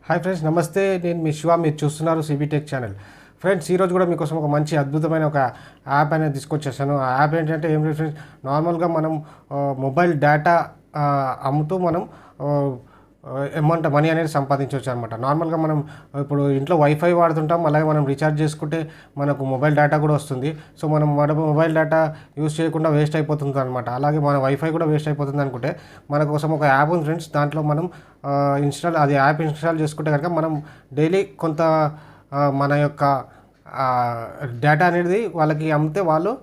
Hi friends, నమస్తే. నేను మీ శివ. మీరు చూస్తున్నారు సిబి టెక్ ఛానల్. ఫ్రెండ్స్, ఈరోజు కూడా మీకోసం ఒక మంచి అద్భుతమైన ఒక యాప్ అనేది తీసుకొచ్చేసాను. ఆ యాప్ ఏంటంటే ఏం లేదు ఫ్రెండ్స్, నార్మల్గా మనం మొబైల్ డేటా అమ్ముతూ మనం అమౌంట్ మనీ అనేది సంపాదించవచ్చు అనమాట. నార్మల్గా మనం ఇప్పుడు ఇంట్లో వైఫై వాడుతుంటాం, అలాగే మనం రీఛార్జ్ చేసుకుంటే మనకు మొబైల్ డేటా కూడా వస్తుంది. సో మనం మొబైల్ డేటా యూస్ చేయకుండా వేస్ట్ అయిపోతుంది అనమాట. అలాగే మన వైఫై కూడా వేస్ట్ అయిపోతుంది అనుకుంటే మన కోసం ఒక యాప్ ఉంది ఫ్రెండ్స్. దాంట్లో మనం యాప్ ఇన్స్టాల్ చేసుకుంటే కనుక మనం డైలీ కొంత మన యొక్క డేటా అనేది వాళ్ళకి అమ్మితే వాళ్ళు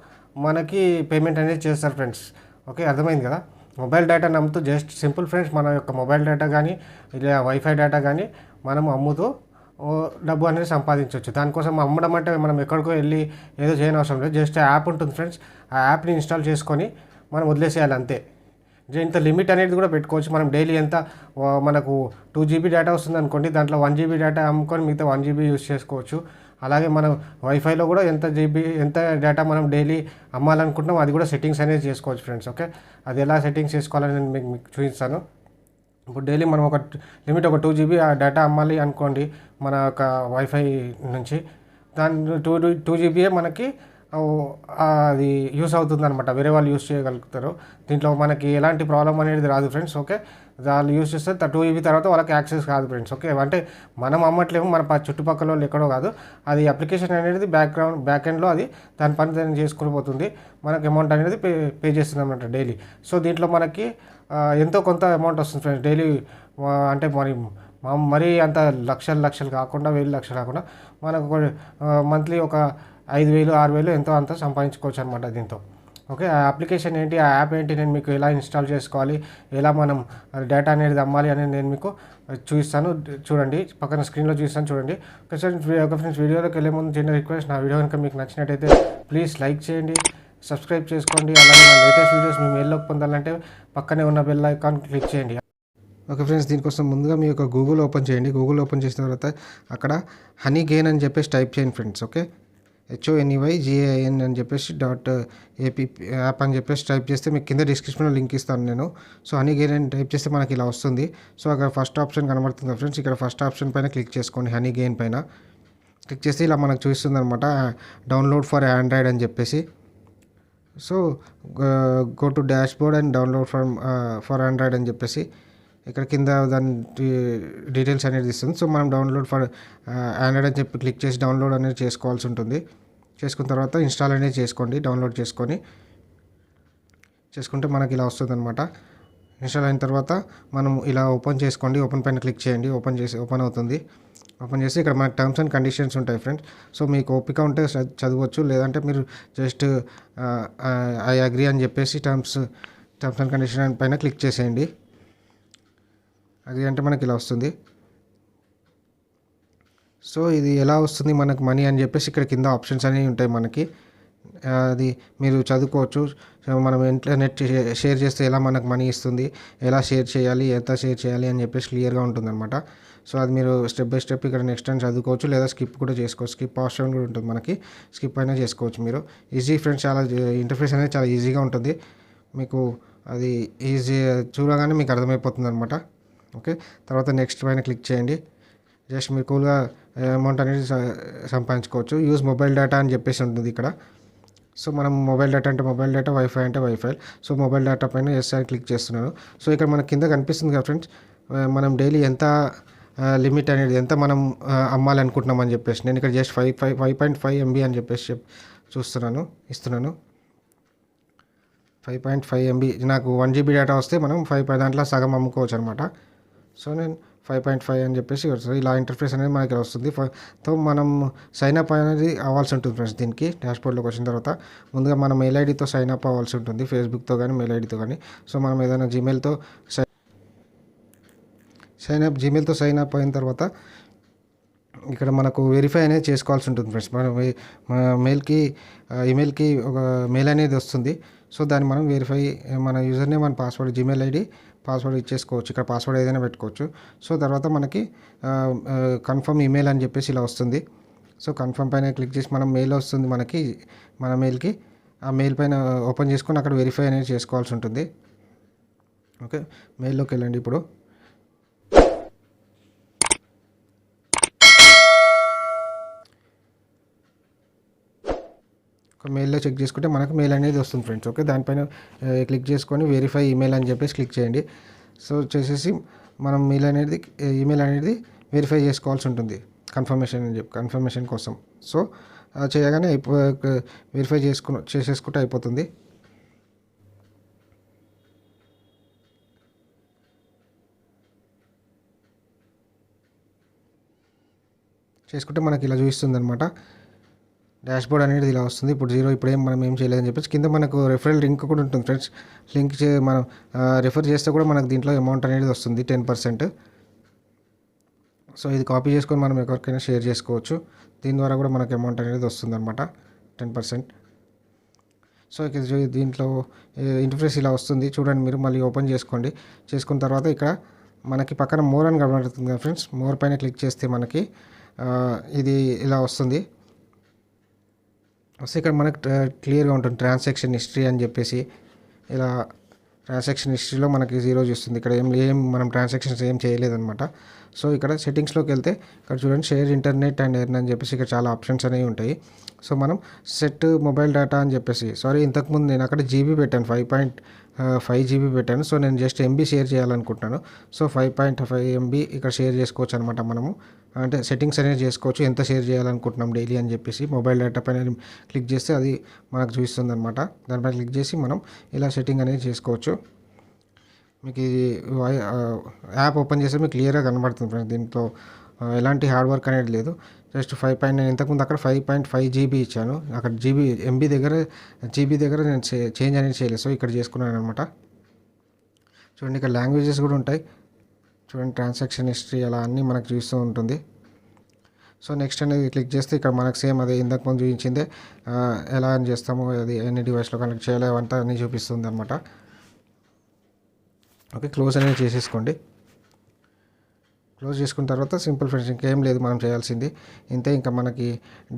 మనకి పేమెంట్ అనేది చేస్తారు ఫ్రెండ్స్. ఓకే, అర్థమైంది కదా. మొబైల్ డేటా నమ్ముతూ జస్ట్ సింపుల్ ఫ్రెండ్స్, మన యొక్క మొబైల్ డేటా కానీ ఇలా వైఫై డేటా కానీ మనం అమ్ముతూ డబ్బు అనేది సంపాదించవచ్చు. దానికోసం అమ్మడం అంటే మనం ఎక్కడికో వెళ్ళి ఏదో చేయని అవసరం లేదు. జస్ట్ యాప్ ఉంటుంది ఫ్రెండ్స్, ఆ యాప్ని ఇన్స్టాల్ చేసుకొని మనం వదిలేసేయాలి అంతే. ఇంత లిమిట్ అనేది కూడా పెట్టుకోవచ్చు. మనం డైలీ ఎంత మనకు 2 GB డేటా వస్తుంది అనుకోండి, దాంట్లో 1 GB డేటా అమ్ముకొని మిగతా 1 GB యూస్ చేసుకోవచ్చు. అలాగే మనం వైఫైలో కూడా ఎంత డేటా మనం డైలీ అమ్మాలనుకుంటున్నాం అది కూడా సెట్టింగ్స్ అనేది చేసుకోవచ్చు ఫ్రెండ్స్. ఓకే, అది ఎలా సెట్టింగ్స్ చేసుకోవాలని నేను మీకు చూపిస్తాను. ఇప్పుడు డైలీ మనం ఒక లిమిట్ ఒక 2 GB ఆ డేటా అమ్మాలి అనుకోండి మన యొక్క వైఫై నుంచి. దాని 2 GB మనకి అది యూస్ అవుతుంది అనమాట. వేరే వాళ్ళు యూస్ చేయగలుగుతారు. దీంట్లో మనకి ఎలాంటి ప్రాబ్లం అనేది రాదు ఫ్రెండ్స్. ఓకే, వాళ్ళు యూస్ చేస్తే 2 GB తర్వాత వాళ్ళకి యాక్సెస్ కాదు ఫ్రెండ్స్. ఓకే, అంటే మనం అమ్మట్లేము, మన చుట్టుపక్కల వాళ్ళు ఎక్కడో కాదు. అది అప్లికేషన్ అనేది బ్యాక్ ఎండ్లో అది దాని పని దాన్ని చేసుకుని పోతుంది. మనకి అమౌంట్ అనేది పే చేస్తుంది అనమాట డైలీ. సో దీంట్లో మనకి ఎంతో కొంత అమౌంట్ వస్తుంది ఫ్రెండ్స్ డైలీ. అంటే మరీ అంత లక్షలు కాకుండా 1,000 లక్షలు కాకుండా మనకు మంత్లీ ఒక 5,000 6,000 ఎంతో అంత సంపాదించుకోవచ్చు అనమాట దీంతో. ఓకే, ఆ అప్లికేషన్ ఏంటి, ఆ యాప్ ఏంటి, నేను మీకు ఎలా ఇన్స్టాల్ చేసుకోవాలి, ఎలా మనం డేటా అనేది అమ్మాలి అనేది నేను మీకు చూపిస్తాను. చూడండి, పక్కన స్క్రీన్లో చూపిస్తాను చూడండి. ఒక ఫ్రెండ్స్, వీడియోలోకి వెళ్ళే ముందు చిన్న రిక్వెస్ట్, నా వీడియో కనుక మీకు నచ్చినట్టయితే ప్లీజ్ లైక్ చేయండి, సబ్స్క్రైబ్ చేసుకోండి. అలాగే నా లేటెస్ట్ వీడియోస్ మీ మెయిల్లోకి పొందాలంటే పక్కనే ఉన్న బెల్ ఐకాన్ క్లిక్ చేయండి. ఓకే ఫ్రెండ్స్, దీనికోసం ముందుగా మీ యొక్క గూగుల్ ఓపెన్ చేయండి. గూగుల్ ఓపెన్ చేసిన తర్వాత అక్కడ హనీ గెయిన్ అని చెప్పేసి టైప్ చేయండి ఫ్రెండ్స్. ఓకే, HONEYGAIN అని చెప్పేసి .app యాప్ అని చెప్పేసి టైప్ చేస్తే మీకు కింద డిస్క్రిప్షన్లో లింక్ ఇస్తాను నేను. సో హనీ గెయిన్ అని టైప్ చేస్తే మనకి ఇలా వస్తుంది. సో అక్కడ ఫస్ట్ ఆప్షన్ కనబడుతుంది ఫ్రెండ్స్. ఇక్కడ ఫస్ట్ ఆప్షన్ పైన క్లిక్ చేసుకోండి. హనీ గెయిన్ పైన క్లిక్ చేస్తే ఇలా మనకు చూస్తుంది అనమాట, డౌన్లోడ్ ఫర్ ఆండ్రాయిడ్ అని చెప్పేసి. So go to dash board and download for Android అని చెప్పేసి ఇక్కడ కింద దాని డీటెయిల్స్ అనేది ఇస్తుంది. సో మనం డౌన్లోడ్ ఫర్ ఆండ్రాయిడ్ అని చెప్పి క్లిక్ చేసి డౌన్లోడ్ అనేది చేసుకోవాల్సి ఉంటుంది. చేసుకున్న తర్వాత ఇన్స్టాల్ అనేది చేసుకోండి. డౌన్లోడ్ చేసుకుంటే మనకి ఇలా వస్తుంది అనమాట. ఇన్స్టాల్ అయిన తర్వాత మనం ఇలా ఓపెన్ చేసుకోండి. ఓపెన్ పైన క్లిక్ చేయండి. ఓపెన్ అవుతుంది. ఓపెన్ చేసి ఇక్కడ మనకి టర్మ్స్ అండ్ కండిషన్స్ ఉంటాయి ఫ్రెండ్స్. సో మీకు ఓపిక ఉంటే చదవచ్చు, లేదంటే మీరు జస్ట్ ఐ అగ్రీ అని చెప్పేసి టర్మ్స్ అండ్ కండిషన్ పైన క్లిక్ చేసేయండి. అది అంటే మనకి ఇలా వస్తుంది. సో ఇది ఎలా వస్తుంది మనకు మనీ అని చెప్పేసి ఇక్కడ కింద ఆప్షన్స్ అనేవి ఉంటాయి మనకి. అది మీరు చదువుకోవచ్చు. మనం ఇంటర్నెట్ షేర్ చేస్తే ఎలా మనకు మనీ ఇస్తుంది, ఎలా షేర్ చేయాలి, ఎంత షేర్ చేయాలి అని చెప్పేసి క్లియర్గా ఉంటుందన్నమాట. సో అది మీరు స్టెప్ బై స్టెప్ ఇక్కడ నెక్స్ట్ అని చదువుకోవచ్చు, లేదా స్కిప్ కూడా చేసుకోవచ్చు. స్కిప్ ఆప్షన్ కూడా ఉంటుంది మనకి, స్కిప్ అయినా చేసుకోవచ్చు మీరు. ఈజీ ఫ్రెండ్స్, చాలా ఇంటర్ఫేస్ అనేది చాలా ఈజీగా ఉంటుంది మీకు. అది ఈజీ చూడగానే మీకు అర్థమైపోతుంది అనమాట. ఓకే, తర్వాత నెక్స్ట్ పైన క్లిక్ చేయండి. జస్ట్ మీరు కూల్గా అమౌంట్ అనేది సంపాదించుకోవచ్చు. యూజ్ మొబైల్ డేటా అని చెప్పేసి ఉంటుంది ఇక్కడ. సో మనం మొబైల్ డేటా అంటే మొబైల్ డేటా, వైఫై అంటే వైఫై. సో మొబైల్ డేటా పైన ఎస్ అని క్లిక్ చేస్తున్నాను. సో ఇక్కడ మనకి కింద కనిపిస్తుంది కదా ఫ్రెండ్స్, మనం డైలీ ఎంత లిమిట్ అనేది ఎంత మనం అమ్మాలనుకుంటున్నాం అని చెప్పేసి. నేను ఇక్కడ జస్ట్ 5.5 MB అని చెప్పేసి ఇస్తున్నాను. 5.5 MB నాకు 1 GB డేటా వస్తే మనం 5 దాంట్లో సగం అమ్ముకోవచ్చు అనమాట. సో నేను 5.5 అని చెప్పేసి వస్తుంది. ఇలా ఇంటర్ఫేస్ అనేది మనకి వస్తుంది. సో మనం సైన్ అప్ అనేది అవ్వాల్సి ఉంటుంది ఫ్రెండ్స్. దీనికి డాష్బోర్డ్లోకి వచ్చిన తర్వాత ముందుగా మన మెయిల్ ఐడితో సైన్ అప్ అవ్వాల్సి ఉంటుంది, ఫేస్బుక్తో కానీ మెయిల్ ఐడితో కానీ. సో మనం ఏదైనా జీమెయిల్తో సైన్ అప్ అయిన తర్వాత ఇక్కడ మనకు వెరిఫై అనేది చేసుకోవాల్సి ఉంటుంది ఫ్రెండ్స్. మన ఈమెయిల్కి ఒక మెయిల్ అనేది వస్తుంది. సో దాన్ని మనం వెరిఫై, మన యూజర్ నేమ్, మన పాస్వర్డ్, జీమెయిల్ ఐడి పాస్వర్డ్ ఇచ్చేసుకోవచ్చు. ఇక్కడ పాస్వర్డ్ ఏదైనా పెట్టుకోవచ్చు. సో తర్వాత మనకి కన్ఫర్మ్ ఈమెయిల్ అని చెప్పేసి ఇలా వస్తుంది. సో కన్ఫర్మ్ పైన క్లిక్ చేసి మనం మెయిల్ వస్తుంది మనకి, మన మెయిల్కి. ఆ మెయిల్ పైన ఓపెన్ చేసుకొని అక్కడ వెరిఫై అనేది చేసుకోవాల్సి ఉంటుంది. ఓకే, మెయిల్లోకి వెళ్ళండి. ఇప్పుడు ఒక మెయిల్లో చెక్ చేసుకుంటే మనకు మెయిల్ అనేది వస్తుంది ఫ్రెండ్స్. ఓకే, దానిపైన క్లిక్ చేసుకొని వెరిఫై ఈమెయిల్ అని చెప్పేసి క్లిక్ చేయండి. సో చేసేసి మనం ఈమెయిల్ అనేది వెరిఫై చేసుకోవాల్సి ఉంటుంది కన్ఫర్మేషన్ కోసం. సో చేయగానే వెరిఫై చేసేసుకుంటే అయిపోతుంది. చేసుకుంటే మనకి ఇలా చూపిస్తుంది అనమాట. డాష్బోర్డ్ అనేది ఇలా వస్తుంది. ఇప్పుడు మనం ఏం చేయలేదని చెప్పేసి కింద మనకు రెఫరల్ లింక్ కూడా ఉంటుంది ఫ్రెండ్స్. మనం రెఫర్ చేస్తే కూడా మనకు దీంట్లో అమౌంట్ అనేది వస్తుంది 10%. సో ఇది కాపీ చేసుకొని మనం ఎవరికైనా షేర్ చేసుకోవచ్చు. దీని ద్వారా కూడా మనకు అమౌంట్ అనేది వస్తుంది అనమాట 10%. సో దీంట్లో ఇంటర్ఫేస్ ఇలా వస్తుంది చూడండి. మీరు మళ్ళీ ఓపెన్ చేసుకోండి. చేసుకున్న తర్వాత ఇక్కడ మనకి పక్కన మోర్ అని కనబడుతుంది కదా ఫ్రెండ్స్. మోర్ పైన క్లిక్ చేస్తే మనకి ఇది ఇలా వస్తుంది. వస్తే ఇక్కడ మనకు క్లియర్గా ఉంటుంది ట్రాన్సాక్షన్ హిస్టరీ అని చెప్పేసి. ఇలా ట్రాన్సాక్షన్ హిస్టరీలో మనకి 0 చూస్తుంది. ఇక్కడ మనం ట్రాన్సాక్షన్స్ ఏం చేయలేదన్నమాట. సో ఇక్కడ సెట్టింగ్స్లోకి వెళ్తే ఇక్కడ చూడండి షేర్ ఇంటర్నెట్ అండ్ ఎర్న్ అని చెప్పేసి ఇక్కడ చాలా ఆప్షన్స్ అనేవి ఉంటాయి. సో మనం సెట్ మొబైల్ డేటా అని చెప్పేసి, ఇంతకుముందు నేను అక్కడ జీబీ పెట్టాను, 5.5 GB పెట్టాను. సో నేను జస్ట్ ఎంబీ షేర్ చేయాలనుకుంటున్నాను. సో 5.5 MB ఇక్కడ షేర్ చేసుకోవచ్చు అనమాట. మనము అంటే సెట్టింగ్స్ అనేది చేసుకోవచ్చు, ఎంత షేర్ చేయాలనుకుంటున్నాం డైలీ అని చెప్పేసి. మొబైల్ డేటా పైన క్లిక్ చేస్తే అది మనకు చూపిస్తుంది అనమాట. దానిపైన క్లిక్ చేసి మనం ఇలా సెట్టింగ్ అనేది చేసుకోవచ్చు. మీకు ఇది యాప్ ఓపెన్ చేస్తే మీకు క్లియర్గా కనబడుతుంది ఫ్రెండ్స్. దీంట్లో ఎలాంటి హార్డ్ వర్క్ అనేది లేదు. జస్ట్ 5. ఇంతకుముందు అక్కడ 5.5 GB ఇచ్చాను. అక్కడ ఎంబీ దగ్గర నేను చేంజ్ అనేది చేయలేదు. సో ఇక్కడ చేసుకున్నాను అనమాట. చూడండి ఇక్కడ లాంగ్వేజెస్ కూడా ఉంటాయి. చూడండి ట్రాన్సాక్షన్ హిస్టరీ అలా అన్నీ మనకు చూస్తూ ఉంటుంది. సో నెక్స్ట్ అనేది క్లిక్ చేస్తే ఇక్కడ మనకు సేమ్ అదే ఇంతకుముందు చూపించిందే ఎలా అని చేస్తామో, అది ఎన్ని డివైస్లో కనెక్ట్ చేయాలో అవంతా అన్నీ చూపిస్తుంది అనమాట. ఓకే, క్లోజ్ అనేది చేసేసుకోండి. క్లోజ్ చేసుకున్న తర్వాత సింపుల్ ఫ్రెండ్స్, ఇంకేం లేదు మనం చేయాల్సింది ఇంతే. ఇంకా మనకి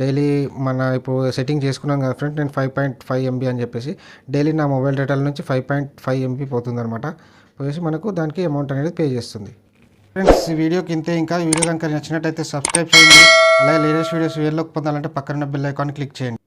డైలీ ఇప్పుడు సెట్టింగ్ చేసుకున్నాం కదా ఫ్రెండ్స్, నేను 5.5 MB అని చెప్పేసి డైలీ నా మొబైల్ డేటాల నుంచి 5.5 MB పోతుంది అనమాట. పోయేసి మనకు దానికి అమౌంట్ అనేది పే చేస్తుంది. ఫ్రెండ్స్ ఈ వీడియోకి ఇంతే. ఇంకా ఈ వీడియో కనుక నచ్చినట్టయితే సబ్స్క్రైబ్ చేయండి. అలాగే లేటెస్ట్ వీడియోస్ వేర్లోకి పొందాలంటే పక్కన బెల్ ఐకాన్ క్లిక్ చేయండి.